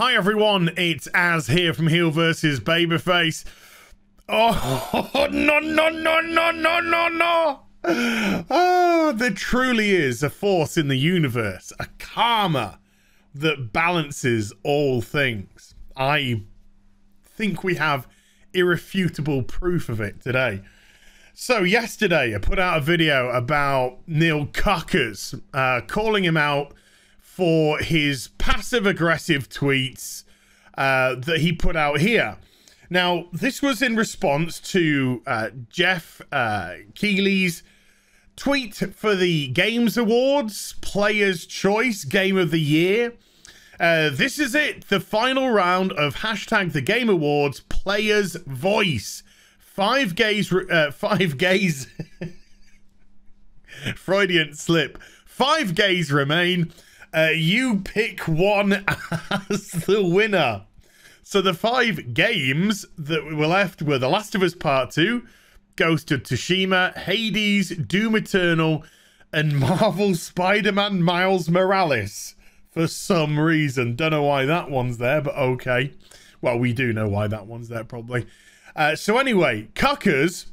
Hi everyone, it's Az here from HeelvsBabyface. Oh, no. Oh, there truly is a force in the universe, a karma that balances all things. I think we have irrefutable proof of it today. So yesterday I put out a video about Neil Cuckmann, calling him out for his passive-aggressive tweets that he put out here. Now, this was in response to Jeff Keighley's tweet for the Games Awards, Player's Choice Game of the Year. This is it, the final round of hashtag the Game Awards, Player's Voice. Five gays, Freudian slip. 5 gays remain. You pick one as the winner. So the 5 games that were left were The Last of Us Part 2, Ghost of Tsushima, Hades, Doom Eternal, and Marvel Spider-Man Miles Morales. For some reason. Don't know why that one's there, but okay. Well, we do know why that one's there, probably. So anyway, Cuckers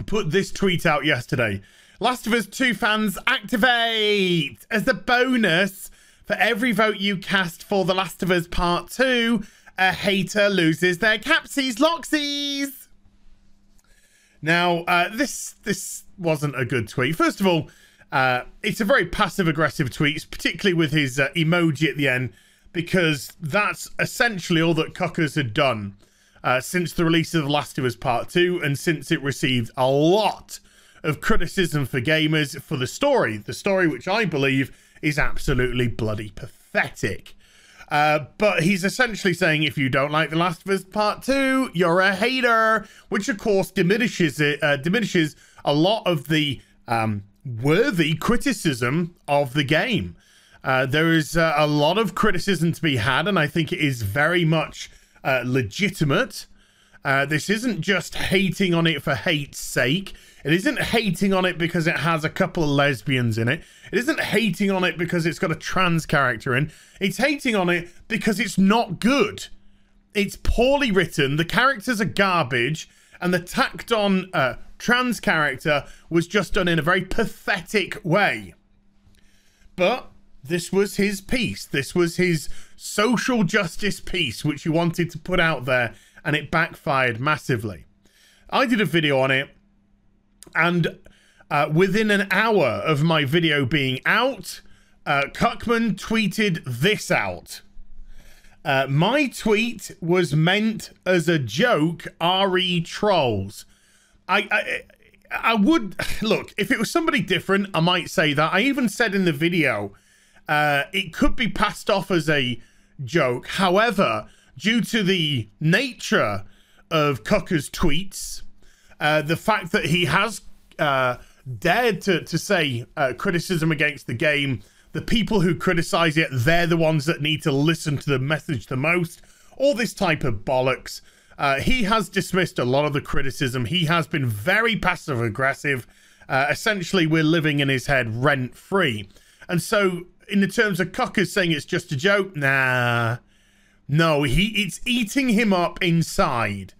put this tweet out yesterday. Last of Us 2 fans, activate! As the bonus, for every vote you cast for The Last of Us Part 2, a hater loses their capsies locksies. Now, this wasn't a good tweet. First of all, it's a very passive-aggressive tweet, particularly with his emoji at the end, because that's essentially all that Cuckers had done since the release of The Last of Us Part 2, and since it received a lot of criticism for gamers for the story which I believe is absolutely bloody pathetic. But he's essentially saying if you don't like The Last of Us Part 2, you're a hater, which of course diminishes a lot of the worthy criticism of the game. There is a lot of criticism to be had, and I think it is very much legitimate. This isn't just hating on it for hate's sake. It isn't hating on it because it has a couple of lesbians in it. It isn't hating on it because it's got a trans character in. It's hating on it because it's not good. It's poorly written. The characters are garbage, and the tacked on trans character was just done in a very pathetic way. But this was his piece. This was his social justice piece, which he wanted to put out there, and it backfired massively. I did a video on it, and within an hour of my video being out, Cuckmann tweeted this out. My tweet was meant as a joke, RE trolls. I would, look, if it was somebody different, I might say that. I even said in the video, it could be passed off as a joke. However, due to the nature of Cucker's tweets, the fact that he has dared to say criticism against the game, the people who criticize it, they're the ones that need to listen to the message the most, all this type of bollocks. He has dismissed a lot of the criticism. He has been very passive-aggressive. Essentially, we're living in his head rent-free. And so, in the terms of Cuckers saying it's just a joke, nah. No, it's eating him up inside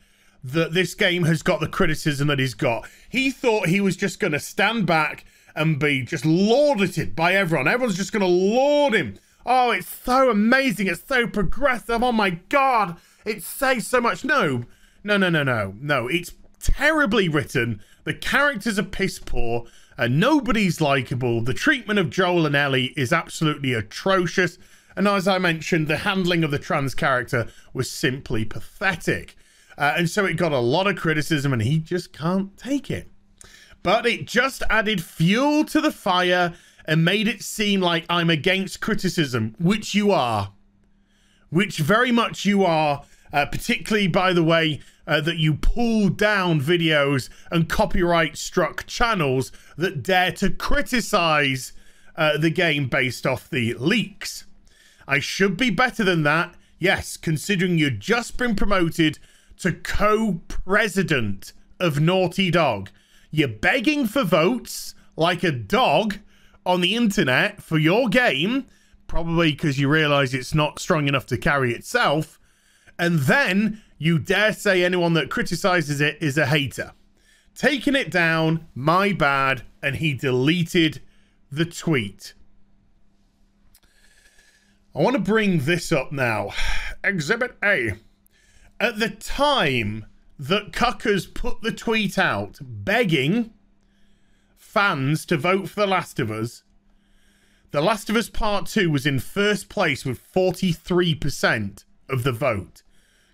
that this game has got the criticism that he's got. He thought he was just going to stand back and be just lauded by everyone. Everyone's just going to laud him. Oh, it's so amazing. It's so progressive. Oh my God. It says so much. No. It's terribly written. The characters are piss poor. Nobody's likable. The treatment of Joel and Ellie is absolutely atrocious. And as I mentioned, the handling of the trans character was simply pathetic. And so it got a lot of criticism, and he just can't take it. But it just added fuel to the fire and made it seem like I'm against criticism, which you are. Which very much you are, particularly, by the way, that you pull down videos and copyright-struck channels that dare to criticize the game based off the leaks. I should be better than that, yes, considering you've just been promoted to co-president of Naughty Dog. You're begging for votes like a dog on the internet for your game, probably because you realize it's not strong enough to carry itself. And then you dare say anyone that criticizes it is a hater. Taking it down, my bad, and he deleted the tweet. I want to bring this up now. Exhibit A. At the time that Cuckers put the tweet out begging fans to vote for The Last of Us, The Last of Us Part 2 was in first place with 43% of the vote.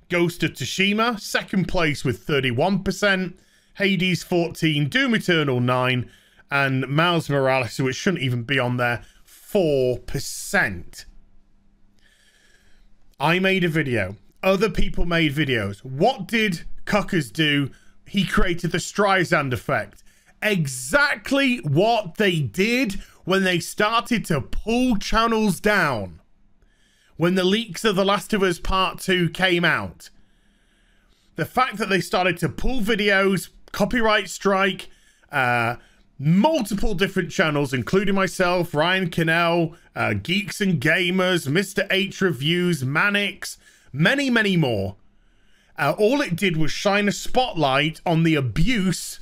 Ghost of Tsushima, second place with 31%. Hades 14, Doom Eternal 9, and Miles Morales, which shouldn't even be on there, 4%. I made a video. Other people made videos. What did Cuckers do? He created the Streisand effect. Exactly what they did when they started to pull channels down. When the leaks of The Last of Us Part 2 came out. The fact that they started to pull videos, copyright strike, multiple different channels, including myself, Ryan Cannell, Geeks and Gamers, Mr. H Reviews, Manix, many, many more. All it did was shine a spotlight on the abuse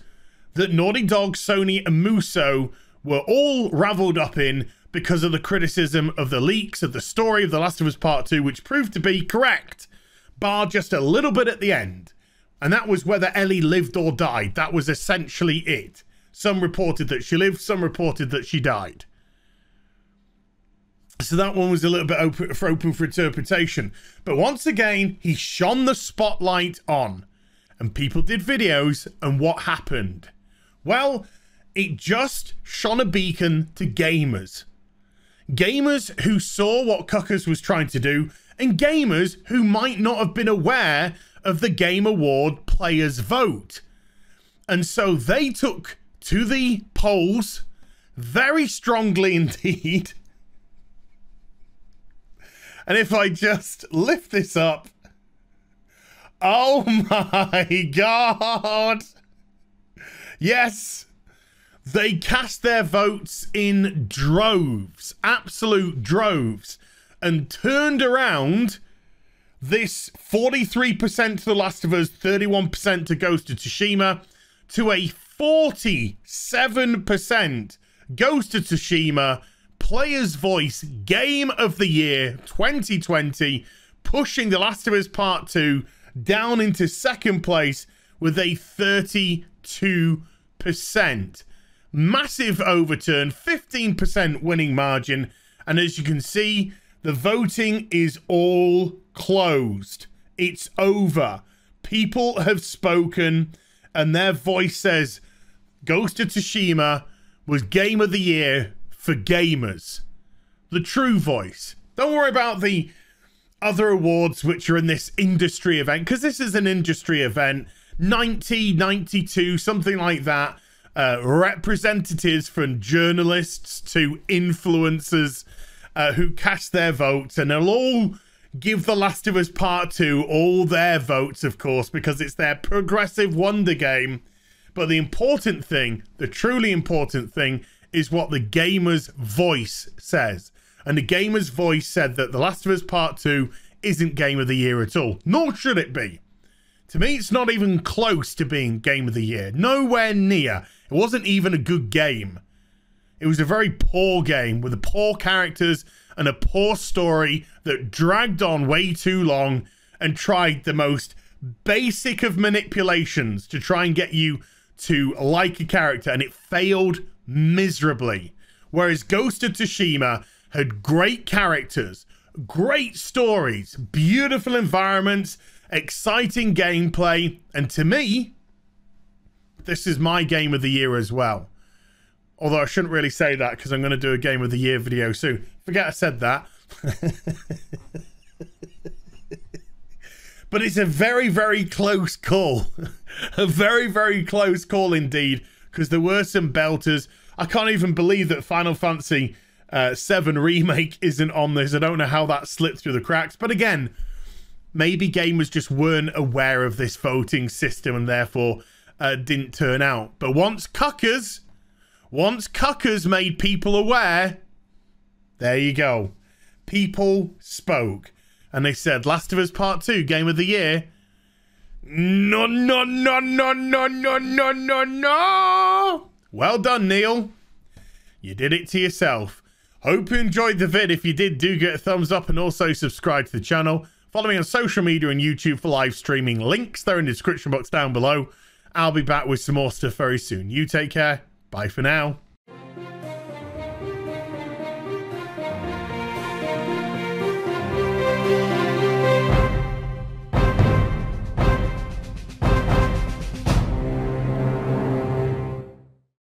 that Naughty Dog, Sony, and Musso were all raveled up in because of the criticism of the leaks of the story of The Last of Us Part 2, which proved to be correct, bar just a little bit at the end. And that was whether Ellie lived or died. That was essentially it. Some reported that she lived, some reported that she died. So that one was a little bit open for interpretation. But once again, he shone the spotlight on. And people did videos, and what happened? Well, it just shone a beacon to gamers. Gamers who saw what Cuckers was trying to do, and gamers who might not have been aware of the Game Award players' vote. And so they took to the polls very strongly indeed. And if I just lift this up, oh my God. Yes, they cast their votes in droves, absolute droves, and turned around this 43% to The Last of Us, 31% to Ghost of Tsushima, to a 47% Ghost of Tsushima Player's Voice Game of the Year 2020, pushing The Last of Us Part 2 down into second place with a 32%. Massive overturn, 15% winning margin, and as you can see, the voting is all closed. It's over. People have spoken, and their voice says Ghost of Tsushima was Game of the Year for gamers. The true voice. Don't worry about the other awards which are in this industry event, because this is an industry event. 90, 92, something like that. Representatives from journalists to influencers who cast their votes, and they'll all give The Last of Us Part 2 all their votes, of course, because it's their progressive wonder game. But the important thing, the truly important thing, is what the gamer's voice says. And the gamer's voice said that The Last of Us Part 2 isn't Game of the Year at all. Nor should it be. To me, it's not even close to being Game of the Year. Nowhere near. It wasn't even a good game. It was a very poor game with poor characters and a poor story that dragged on way too long and tried the most basic of manipulations to try and get you to like a character, and it failed miserably. Whereas Ghost of Tsushima had great characters, great stories, beautiful environments, exciting gameplay, and to me, this is my Game of the Year as well. Although I shouldn't really say that because I'm going to do a Game of the Year video soon. Forget I said that. But it's a very, very close call. A very, very close call indeed, because there were some belters. I can't even believe that Final Fantasy VII Remake isn't on this. I don't know how that slipped through the cracks. But again, maybe gamers just weren't aware of this voting system and therefore didn't turn out. But once Cuckers made people aware, there you go. people spoke. And they said, Last of Us Part 2, Game of the Year. No, no, no, no, no, no, no, no, no. Well done, Neil. You did it to yourself. Hope you enjoyed the vid. If you did, do get a thumbs up and also subscribe to the channel. Follow me on social media and YouTube for live streaming. Links there in the description box down below. I'll be back with some more stuff very soon. You take care. Bye for now.